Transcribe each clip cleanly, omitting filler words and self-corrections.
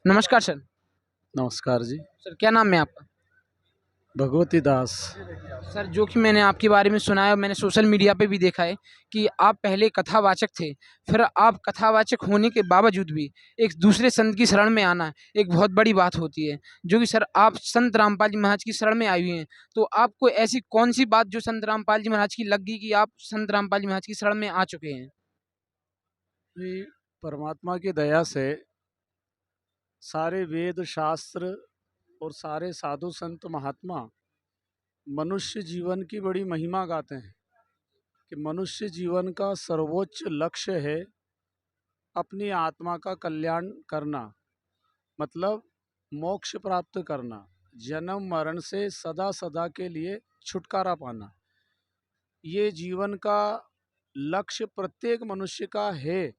नमस्कार सर। नमस्कार जी। सर क्या नाम है आपका? भगवती दास। सर जो कि मैंने आपके बारे में सुना है और मैंने सोशल मीडिया पे भी देखा है कि आप पहले कथावाचक थे, फिर आप कथावाचक होने के बावजूद भी एक दूसरे संत की शरण में आना एक बहुत बड़ी बात होती है, जो कि सर आप संत रामपाल जी महाराज की शरण में आई हुई हैं। तो आपको ऐसी कौन-सी बात जो संत रामपाल जी महाराज की लग गई कि आप संत रामपाल जी महाराज की शरण में आ चुके हैं? जी, परमात्मा की दया से सारे वेद शास्त्र और सारे साधु संत महात्मा मनुष्य जीवन की बड़ी महिमा गाते हैं कि मनुष्य जीवन का सर्वोच्च लक्ष्य है अपनी आत्मा का कल्याण करना, मतलब मोक्ष प्राप्त करना, जन्म मरण से सदा सदा के लिए छुटकारा पाना। ये जीवन का लक्ष्य प्रत्येक मनुष्य का है,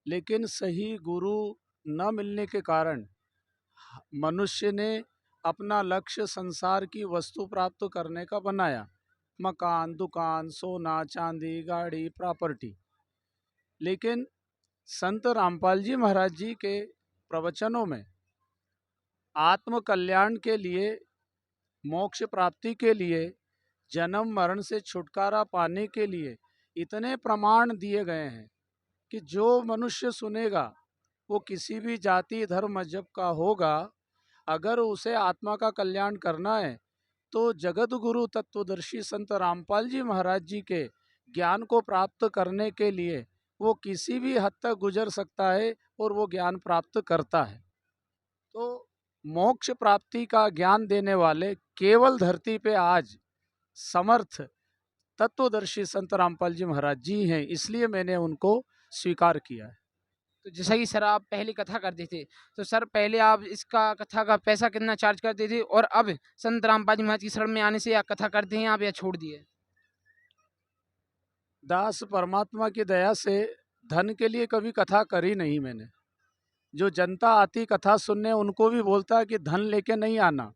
लेकिन सही गुरु न मिलने के कारण मनुष्य ने अपना लक्ष्य संसार की वस्तु प्राप्त करने का बनाया, मकान, दुकान, सोना चांदी, गाड़ी, प्रॉपर्टी। लेकिन संत रामपाल जी महाराज जी के प्रवचनों में आत्म कल्याण के लिए, मोक्ष प्राप्ति के लिए, जन्म मरण से छुटकारा पाने के लिए इतने प्रमाण दिए गए हैं कि जो मनुष्य सुनेगा वो किसी भी जाति धर्म मजहब का होगा, अगर उसे आत्मा का कल्याण करना है तो जगत गुरु तत्वदर्शी संत रामपाल जी महाराज जी के ज्ञान को प्राप्त करने के लिए वो किसी भी हद तक गुजर सकता है और वो ज्ञान प्राप्त करता है। तो मोक्ष प्राप्ति का ज्ञान देने वाले केवल धरती पे आज समर्थ तत्वदर्शी संत रामपाल जी महाराज जी हैं, इसलिए मैंने उनको स्वीकार किया है। तो जैसा कि सर आप पहले कथा करते थे, तो सर पहले आप इसका कथा का पैसा कितना चार्ज करते थे? और अब संत रामपाल जी महाराज की शरण में आने से या कथा करते हैं आप या छोड़ दिए? दास परमात्मा की दया से धन के लिए कभी कथा करी नहीं मैंने। जो जनता आती कथा सुनने उनको भी बोलता है कि धन लेके नहीं आना,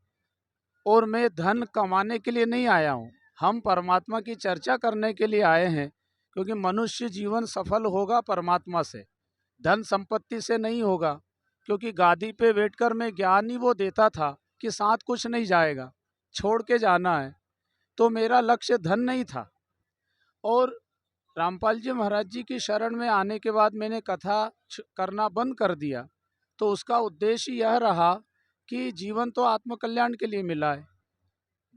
और मैं धन कमाने के लिए नहीं आया हूँ। हम परमात्मा की चर्चा करने के लिए आए हैं, क्योंकि मनुष्य जीवन सफल होगा परमात्मा से, धन संपत्ति से नहीं होगा। क्योंकि गादी पे बैठकर मैं ज्ञान ही वो देता था कि साथ कुछ नहीं जाएगा, छोड़ के जाना है। तो मेरा लक्ष्य धन नहीं था। और रामपाल जी महाराज जी की शरण में आने के बाद मैंने कथा करना बंद कर दिया। तो उसका उद्देश्य यह रहा कि जीवन तो आत्मकल्याण के लिए मिला है,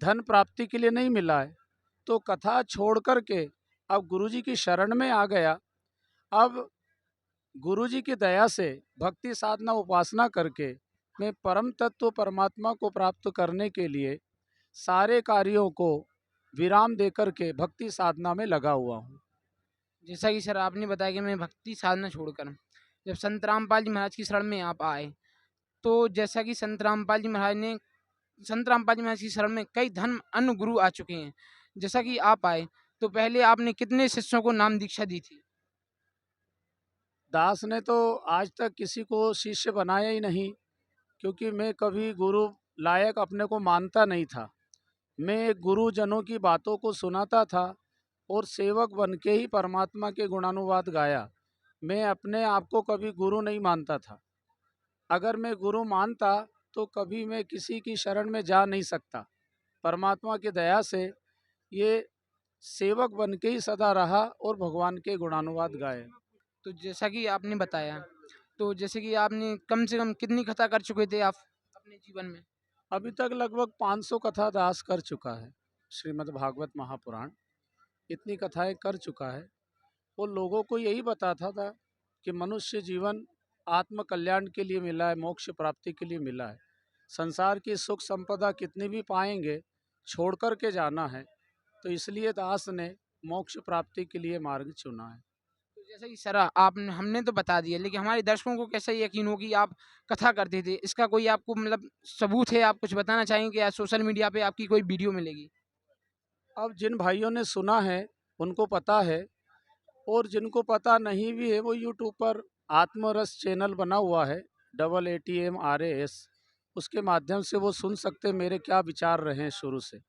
धन प्राप्ति के लिए नहीं मिला है। तो कथा छोड़ कर के अब गुरुजी की शरण में आ गया। अब गुरुजी की दया से भक्ति साधना उपासना करके मैं परम तत्व परमात्मा को प्राप्त करने के लिए सारे कार्यों को विराम दे कर के भक्ति साधना में लगा हुआ हूँ। जैसा कि सर आपने बताया कि मैं भक्ति साधना छोड़कर जब संत रामपाल जी महाराज की शरण में आप आए, तो जैसा कि संत रामपाल जी महाराज की शरण में कई धर्म अन्य गुरु आ चुके हैं। जैसा कि आप आए, तो पहले आपने कितने शिष्यों को नाम दीक्षा दी थी? दास ने तो आज तक किसी को शिष्य बनाया ही नहीं, क्योंकि मैं कभी गुरु लायक अपने को मानता नहीं था। मैं गुरुजनों की बातों को सुनाता था और सेवक बन के ही परमात्मा के गुणानुवाद गाया। मैं अपने आप को कभी गुरु नहीं मानता था। अगर मैं गुरु मानता तो कभी मैं किसी की शरण में जा नहीं सकता। परमात्मा की दया से ये सेवक बन के ही सदा रहा और भगवान के गुणानुवाद गाए। तो जैसा कि आपने बताया, तो जैसे कि आपने कम से कम कितनी कथा कर चुके थे आप अपने जीवन में? अभी तक लगभग 500 कथा दास कर चुका है। श्रीमद् भागवत महापुराण इतनी कथाएं कर चुका है। वो लोगों को यही बताता था कि मनुष्य जीवन आत्म कल्याण के लिए मिला है, मोक्ष प्राप्ति के लिए मिला है। संसार की सुख संपदा कितनी भी पाएंगे, छोड़ कर के जाना है। तो इसलिए दास ने मोक्ष प्राप्ति के लिए मार्ग चुना है। तो जैसा कि सर आपने हमने तो बता दिया, लेकिन हमारे दर्शकों को कैसे यकीन हो कि आप कथा करते थे? इसका कोई आपको मतलब सबूत है? आप कुछ बताना चाहेंगे या सोशल मीडिया पे आपकी कोई वीडियो मिलेगी? अब जिन भाइयों ने सुना है उनको पता है, और जिनको पता नहीं भी है वो यूट्यूब पर आत्मरस चैनल बना हुआ है, AATMRAS, उसके माध्यम से वो सुन सकते मेरे क्या विचार रहे हैं शुरू से।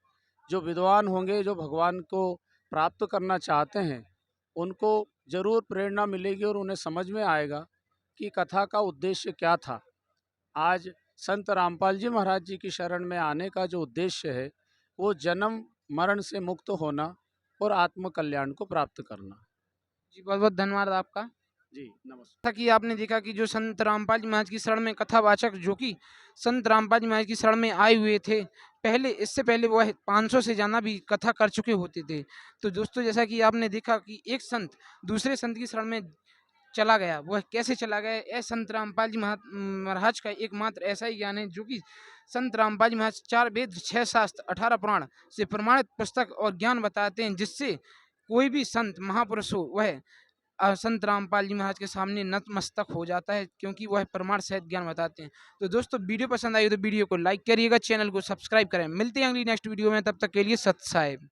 जो विद्वान होंगे, जो भगवान को प्राप्त करना चाहते हैं, उनको जरूर प्रेरणा मिलेगी और उन्हें समझ में आएगा कि कथा का उद्देश्य क्या था। आज संत रामपाल जी महाराज जी की शरण में आने का जो उद्देश्य है वो जन्म मरण से मुक्त होना और आत्म कल्याण को प्राप्त करना। जी बहुत बहुत धन्यवाद आपका। जी नमस्कार। जैसा कि आपने देखा कि जो संत रामपाल जी महाराज की शरण में कथावाचक जो कि संत रामपाल जी महाराज की शरण में आए हुए थे, पहले इससे पहले वह 500 से ज़्यादा भी कथा कर चुके होते थे। तो दोस्तों जैसा कि आपने देखा कि एक संत दूसरे संत की शरण में चला गया, वह कैसे चला गया? संत रामपाल जी महाराज का एकमात्र ऐसा ही ज्ञान है जो कि संत रामपाल जी महाराज 4 वेद, 6 शास्त्र, 18 पुराण से प्रमाणित पुस्तक और ज्ञान बताते हैं, जिससे कोई भी संत महापुरुष हो वह संत रामपाल जी महाराज के सामने नतमस्तक हो जाता है, क्योंकि वह प्रमाण सहित ज्ञान बताते हैं। तो दोस्तों वीडियो पसंद आई हो तो वीडियो को लाइक करिएगा, चैनल को सब्सक्राइब करें। मिलते हैं अगली नेक्स्ट वीडियो में, तब तक के लिए सत साहेब।